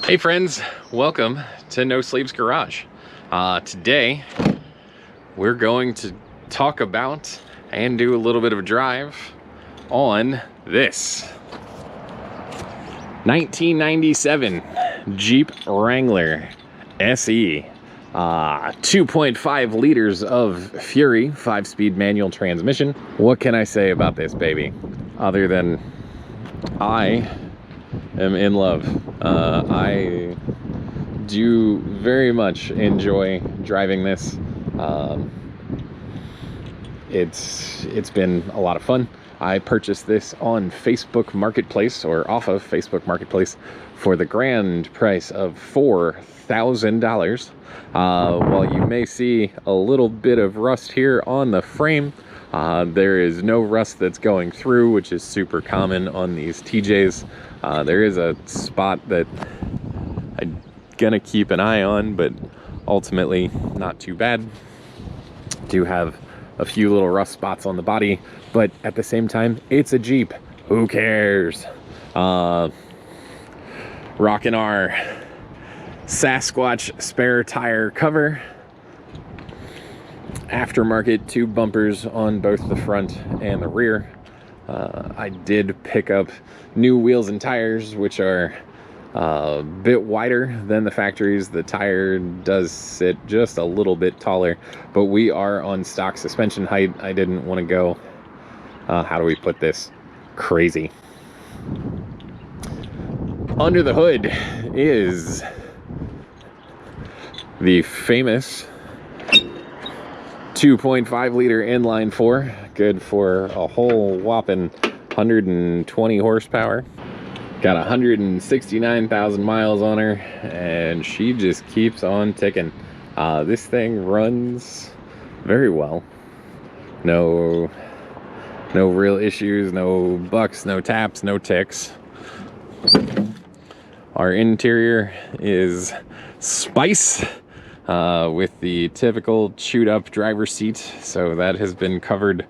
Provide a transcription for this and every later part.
Hey friends, welcome to No Sleeves Garage. Today we're going to talk about and do a little bit of a drive on this 1997 Jeep Wrangler SE. 2.5 liters of Fury 5-speed manual transmission. What can I say about this baby other than I am in love? I do very much enjoy driving this. It's been a lot of fun. I purchased this on Facebook Marketplace, or off of Facebook Marketplace, for the grand price of $4,000. While you may see a little bit of rust here on the frame, there is no rust that's going through, which is super common on these TJs. There is a spot that I'm gonna keep an eye on, but ultimately not too bad. Do have a few little rust spots on the body, but at the same time, it's a Jeep. Who cares? Rocking our Sasquatch spare tire cover. Aftermarket tube bumpers on both the front and the rear. I did pick up new wheels and tires, which are a bit wider than the factories. The tire does sit just a little bit taller, but we are on stock suspension height. I didn't want to go, how do we put this, crazy. Under the hood is the famous 2.5 liter inline four, good for a whole whopping 120 horsepower. Got 169,000 miles on her, and she just keeps on ticking. This thing runs very well. No real issues, no bucks, no taps, no ticks. Our interior is spice. With the typical chewed up driver's seat, so that has been covered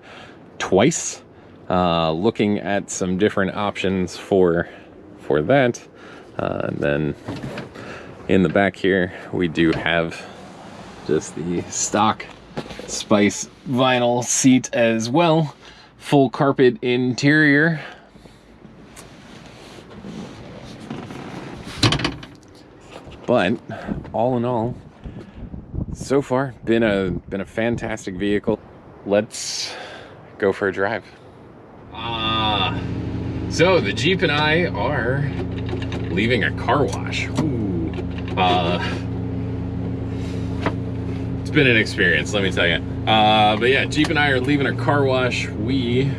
twice. Looking at some different options for that. And then in the back here we do have just the stock spice vinyl seat as well. Full carpet interior. But all in all, so far, been a fantastic vehicle. Let's go for a drive. So the Jeep and I are leaving a car wash. Ooh. It's been an experience, let me tell you. But yeah, Jeep and I are leaving a car wash. We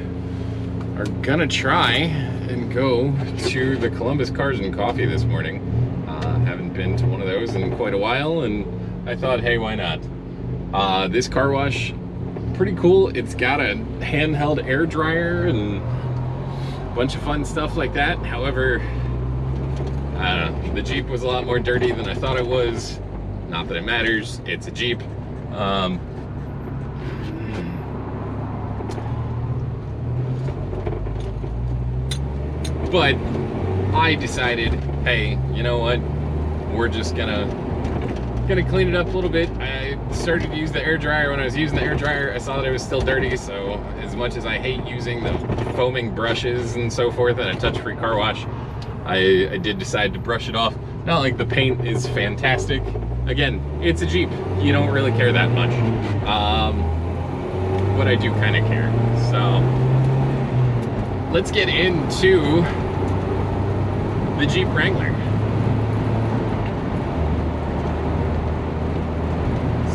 are gonna try and go to the Columbus Cars and Coffee this morning. Haven't been to one of those in quite a while, and I thought, hey, why not? This car wash, pretty cool. It's got a handheld air dryer and a bunch of fun stuff like that. However, I don't know, the Jeep was a lot more dirty than I thought it was. Not that it matters, it's a Jeep. But I decided, hey, you know what? We're just gonna clean it up a little bit. I started to use the air dryer. When I was using the air dryer, I saw that it was still dirty, so as much as I hate using the foaming brushes and so forth in a touch-free car wash, I did decide to brush it off. Not like the paint is fantastic. Again, it's a Jeep. You don't really care that much. But I do kind of care. So let's get into the Jeep Wrangler.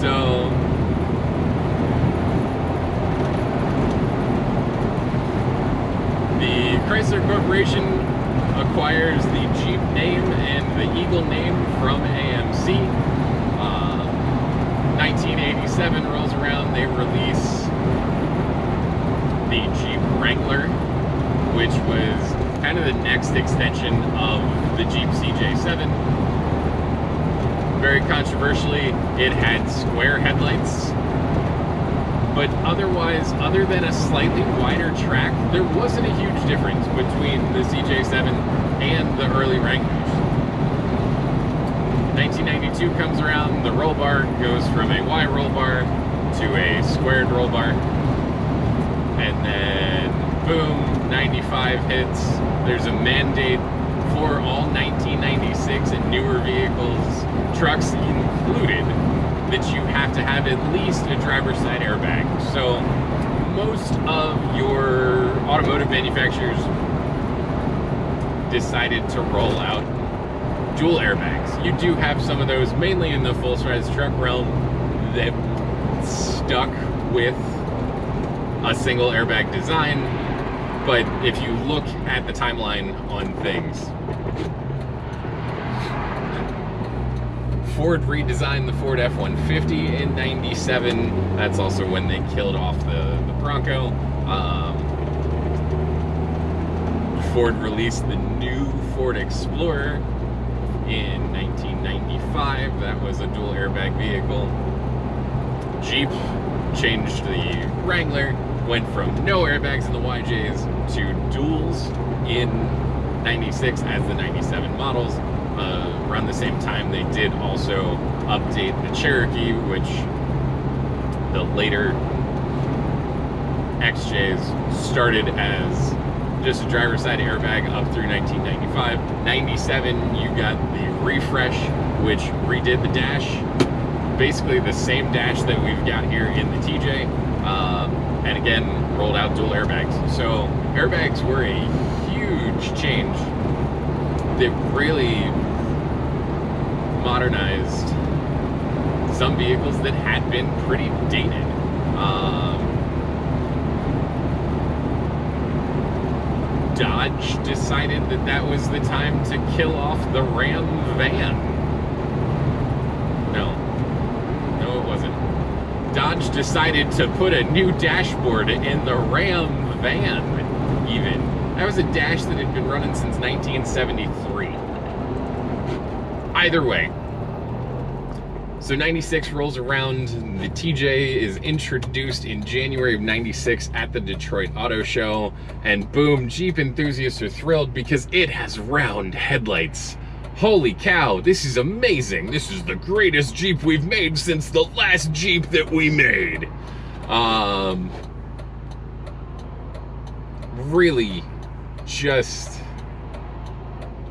So the Chrysler Corporation acquires the Jeep name and the Eagle name from AMC. 1987 rolls around, they release the Jeep Wrangler, which was kind of the next extension of the Jeep CJ7. Very controversially, it had square headlights, but otherwise, other than a slightly wider track, there wasn't a huge difference between the CJ7 and the early Wranglers. 92 comes around, the roll bar goes from a Y roll bar to a squared roll bar. And then, boom, 95 hits. There's a mandate for all 1996 and newer vehicles, trucks included, that you have to have at least a driver's side airbag. So most of your automotive manufacturers decided to roll out dual airbags. You do have some of those, mainly in the full-size truck realm, that stuck with a single airbag design. But if you look at the timeline on things, Ford redesigned the Ford F-150 in 97. That's also when they killed off the Bronco. Ford released the new Ford Explorer in 1995. That was a dual airbag vehicle. Jeep changed the Wrangler, went from no airbags in the YJs to duals in 96 as the 97 models. Around the same time, they did also update the Cherokee, which the later XJs started as just a driver's side airbag up through 1995. 97, you got the refresh, which redid the dash. Basically the same dash that we've got here in the TJ. And again, rolled out dual airbags. So airbags were a huge change that really modernized some vehicles that had been pretty dated. Dodge decided that that was the time to kill off the Ram van. No, it wasn't. Dodge decided to put a new dashboard in the Ram van, even. That was a dash that had been running since 1973. Either way. So 96 rolls around, the TJ is introduced in January of 96 at the Detroit Auto Show, and boom, Jeep enthusiasts are thrilled because it has round headlights. Holy cow, this is amazing. This is the greatest Jeep we've made since the last Jeep that we made. Really just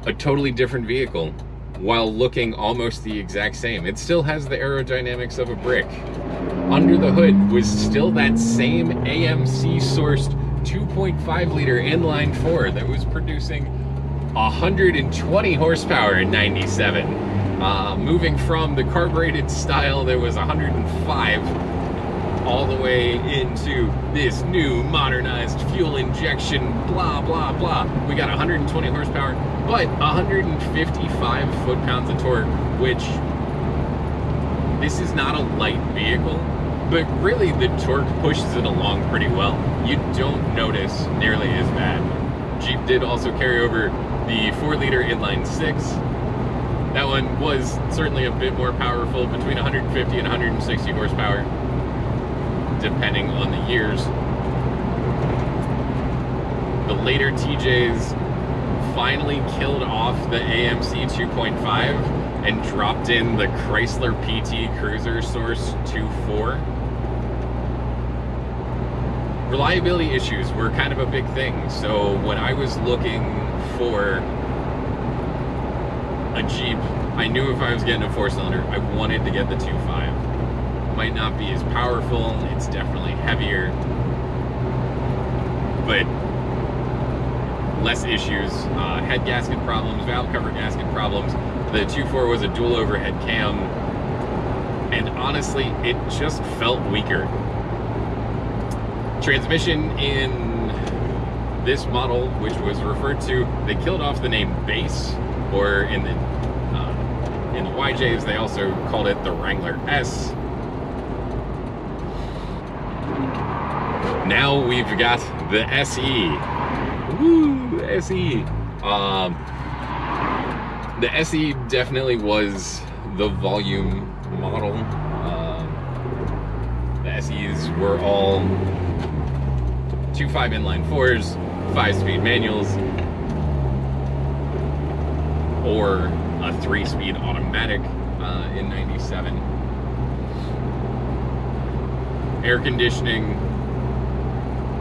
a totally different vehicle while looking almost the exact same. It still has the aerodynamics of a brick. Under the hood was still that same AMC sourced 2.5 liter inline four that was producing 120 horsepower in 97. Moving from the carbureted style that was 105 all the way into this new modernized fuel injection, blah, blah, blah. We got 120 horsepower, but 155 foot-pounds of torque, which this is not a light vehicle, but really the torque pushes it along pretty well. You don't notice nearly as bad. Jeep did also carry over the 4-liter inline 6. That one was certainly a bit more powerful, between 150 and 160 horsepower, depending on the years. The later TJs finally killed off the AMC 2.5 and dropped in the Chrysler PT Cruiser Source 2.4. Reliability issues were kind of a big thing, so when I was looking for a Jeep, I knew if I was getting a 4-cylinder, I wanted to get the 2.5. Might not be as powerful, it's definitely heavier, but less issues. Head gasket problems, valve cover gasket problems. The 2.4 was a dual overhead cam, and honestly, it just felt weaker. Transmission in this model, which was referred to, they killed off the name Base, or in the YJs, they also called it the Wrangler S. Now we've got the SE. Woo, SE. The SE definitely was the volume model. The SEs were all 2.5 inline 4s, 5-speed manuals, or a 3-speed automatic. in 97. Air conditioning,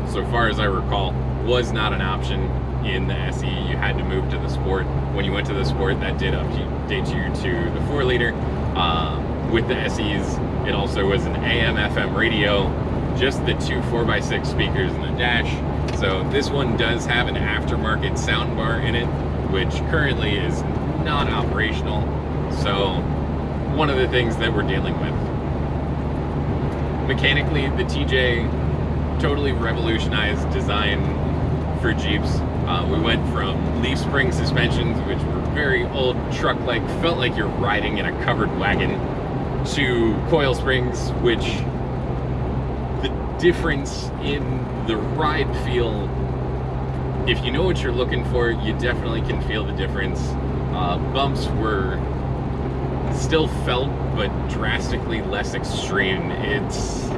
so far as I recall, was not an option in the SE. You had to move to the Sport. When you went to the Sport, that did update you to the 4-liter. With the SEs, it also was an AM/FM radio, just the two 4x6 speakers in the dash. So this one does have an aftermarket soundbar in it, which currently is not operational. So one of the things that we're dealing with. Mechanically, the TJ totally revolutionized design for Jeeps. We went from leaf spring suspensions, which were very old truck-like, felt like you're riding in a covered wagon, to coil springs, which the difference in the ride feel, if you know what you're looking for, you definitely can feel the difference. Bumps were still felt, but drastically less extreme. It's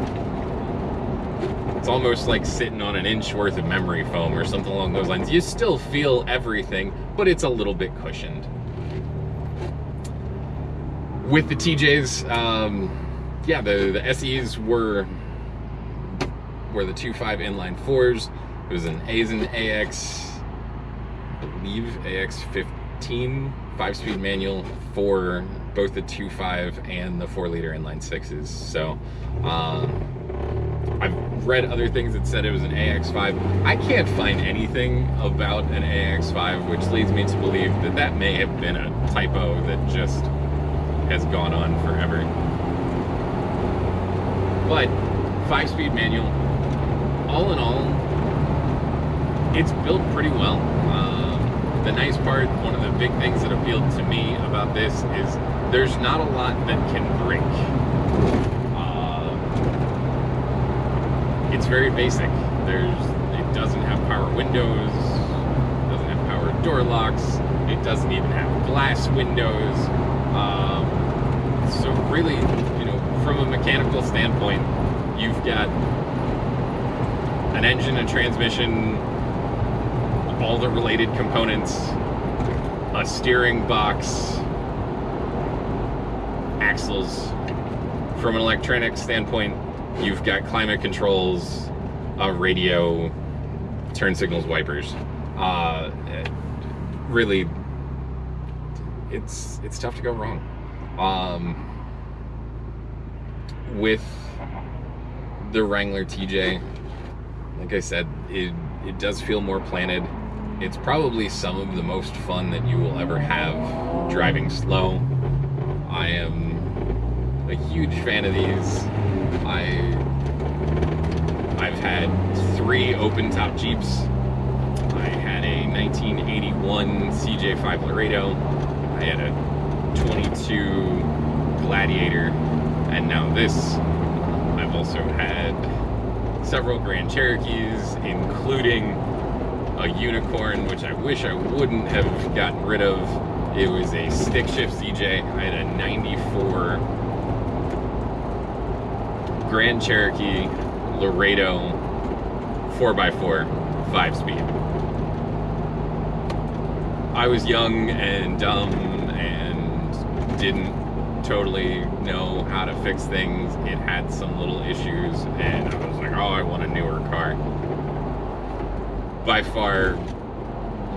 almost like sitting on an inch worth of memory foam or something along those lines. You still feel everything, but it's a little bit cushioned. With the TJs, yeah, the SEs were the 2.5 inline 4s. It was an Aisin AX, I believe AX15 5-speed manual for both the 2.5 and the 4-liter inline 6s. So I've read other things that said it was an AX5. I can't find anything about an AX5, which leads me to believe that that may have been a typo that just has gone on forever. But 5-speed manual, all in all, it's built pretty well. The nice part, one of the big things that appealed to me about this is there's not a lot that can break. It's very basic. It doesn't have power windows, doesn't have power door locks, it doesn't even have glass windows. So really, you know, from a mechanical standpoint, you've got an engine, a transmission, all the related components, a steering box, axles. From an electronic standpoint, you've got climate controls, a radio, turn signals, wipers. Really, it's tough to go wrong. With the Wrangler TJ, like I said, it does feel more planted. It's probably some of the most fun that you will ever have driving slow. I am a huge fan of these. I've had 3 open-top Jeeps. I had a 1981 CJ5 Laredo. I had a 22 Gladiator, and now this. I've also had several Grand Cherokees, including a Unicorn, which I wish I wouldn't have gotten rid of. It was a stick shift CJ. I had a 94 Grand Cherokee Laredo 4x4 5-speed. I was young and dumb and didn't totally know how to fix things. It had some little issues, and I was like, oh, I want a newer car. By far,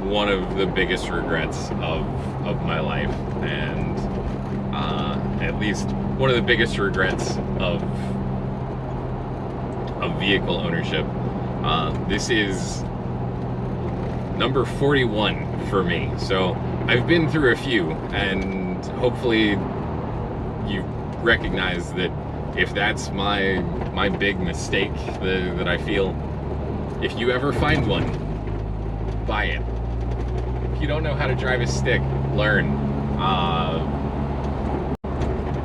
one of the biggest regrets of my life, and at least one of the biggest regrets of vehicle ownership. This is number 41 for me, so I've been through a few, and hopefully you recognize that if that's my big mistake that I feel, if you ever find one, buy it. If you don't know how to drive a stick, learn.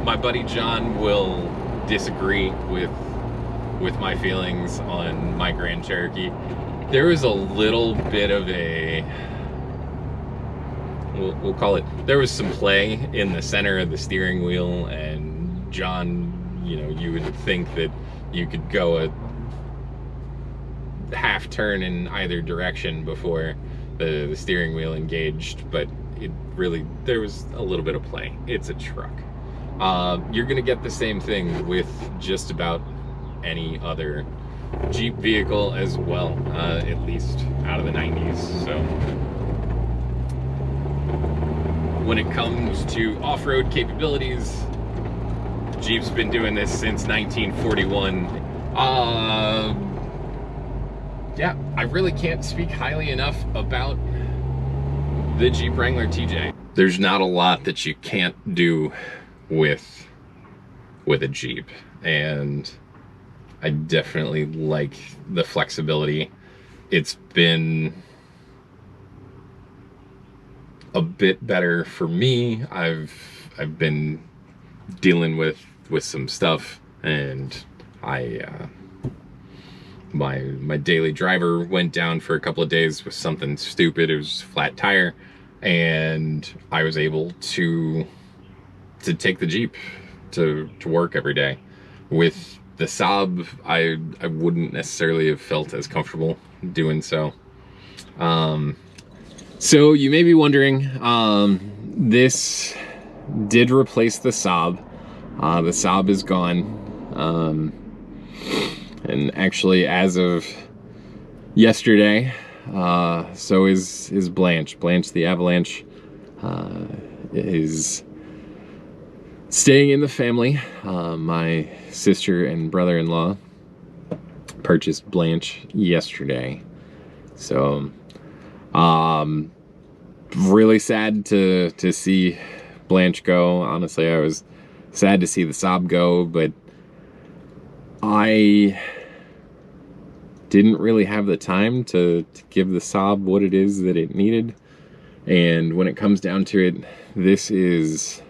My buddy John will disagree with my feelings on my Grand Cherokee. There was a little bit of a, we'll call it, there was some play in the center of the steering wheel, and John, you know, you would think that you could go a half turn in either direction before the steering wheel engaged, but it really, there was a little bit of play. It's a truck. You're gonna get the same thing with just about any other Jeep vehicle as well, at least out of the 90s. So when it comes to off-road capabilities, Jeep's been doing this since 1941. Yeah, I really can't speak highly enough about the Jeep Wrangler TJ. There's not a lot that you can't do with a Jeep, and I definitely like the flexibility. It's been a bit better for me. I've been dealing with some stuff, and my daily driver went down for a couple of days with something stupid. It was a flat tire, and I was able to take the Jeep to work every day. With the Saab, I wouldn't necessarily have felt as comfortable doing so. So you may be wondering, this did replace the Saab. The Saab is gone. And actually, as of yesterday, so is Blanche. Blanche the Avalanche is staying in the family. My sister and brother-in-law purchased Blanche yesterday. So, really sad to see Blanche go. Honestly, I was sad to see the Saab go, but I didn't really have the time to give the Saab what it is that it needed. And when it comes down to it, this is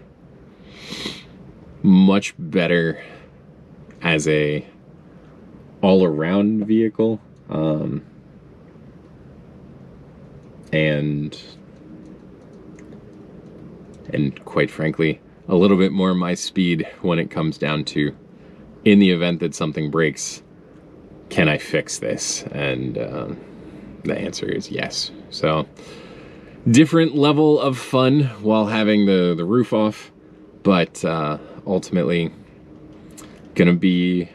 much better as a all-around vehicle, and quite frankly, a little bit more my speed when it comes down to, in the event that something breaks, can I fix this? And the answer is yes. So different level of fun while having the roof off, but ultimately gonna be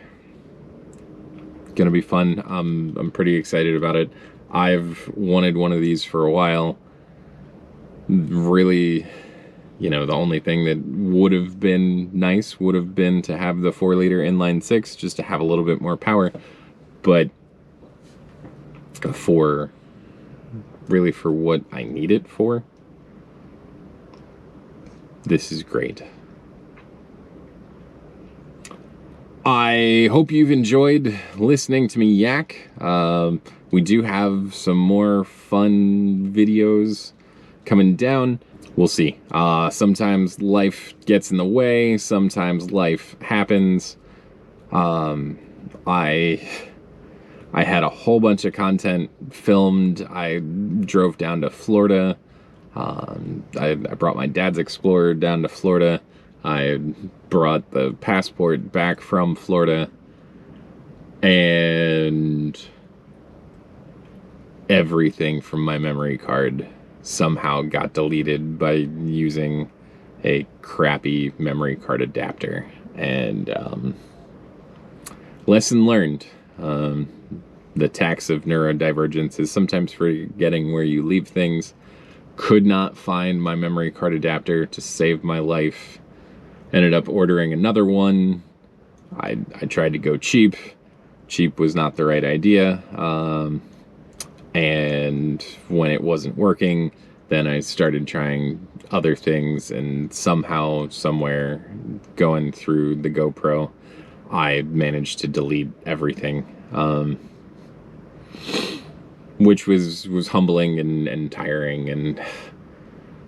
fun. I'm pretty excited about it. I've wanted one of these for a while. Really, you know, the only thing that would have been nice would have been to have the 4-liter inline 6, just to have a little bit more power. But for what I need it for, this is great. I hope you've enjoyed listening to me yak. We do have some more fun videos coming down. We'll see. Sometimes life gets in the way. Sometimes life happens. I had a whole bunch of content filmed. I drove down to Florida. I brought my dad's Explorer down to Florida. I brought the passport back from Florida. And everything from my memory card somehow got deleted by using a crappy memory card adapter. And lesson learned. The tax of neurodivergence is sometimes forgetting where you leave things. Could not find my memory card adapter to save my life. Ended up ordering another one. I tried to go cheap. Cheap was not the right idea. And when it wasn't working, then I started trying other things, and somehow, somewhere, going through the GoPro, I managed to delete everything. Which was humbling and tiring and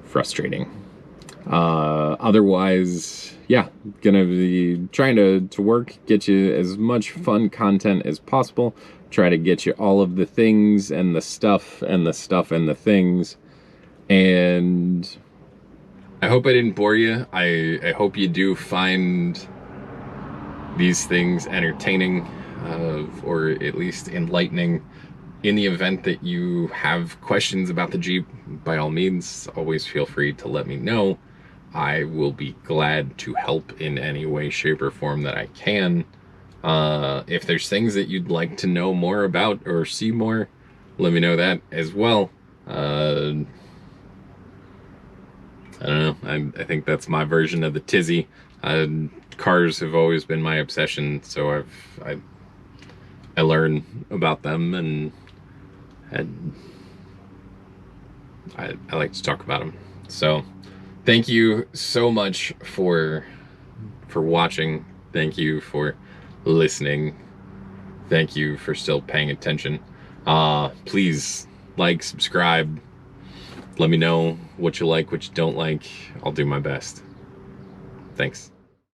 frustrating. Otherwise, yeah, gonna be trying to work, get you as much fun content as possible, try to get you all of the things and the stuff and the stuff and the things. And I hope I didn't bore you. I hope you do find these things entertaining, or at least enlightening. In the event that you have questions about the Jeep, by all means, always feel free to let me know. I will be glad to help in any way, shape, or form that I can. If there's things that you'd like to know more about or see more, let me know that as well. I don't know. I think that's my version of the tizzy. Cars have always been my obsession, so I learn about them, and I like to talk about them. So thank you so much for watching. Thank you for listening. Thank you for still paying attention. Please like, subscribe. Let me know what you like, what you don't like. I'll do my best. Thanks.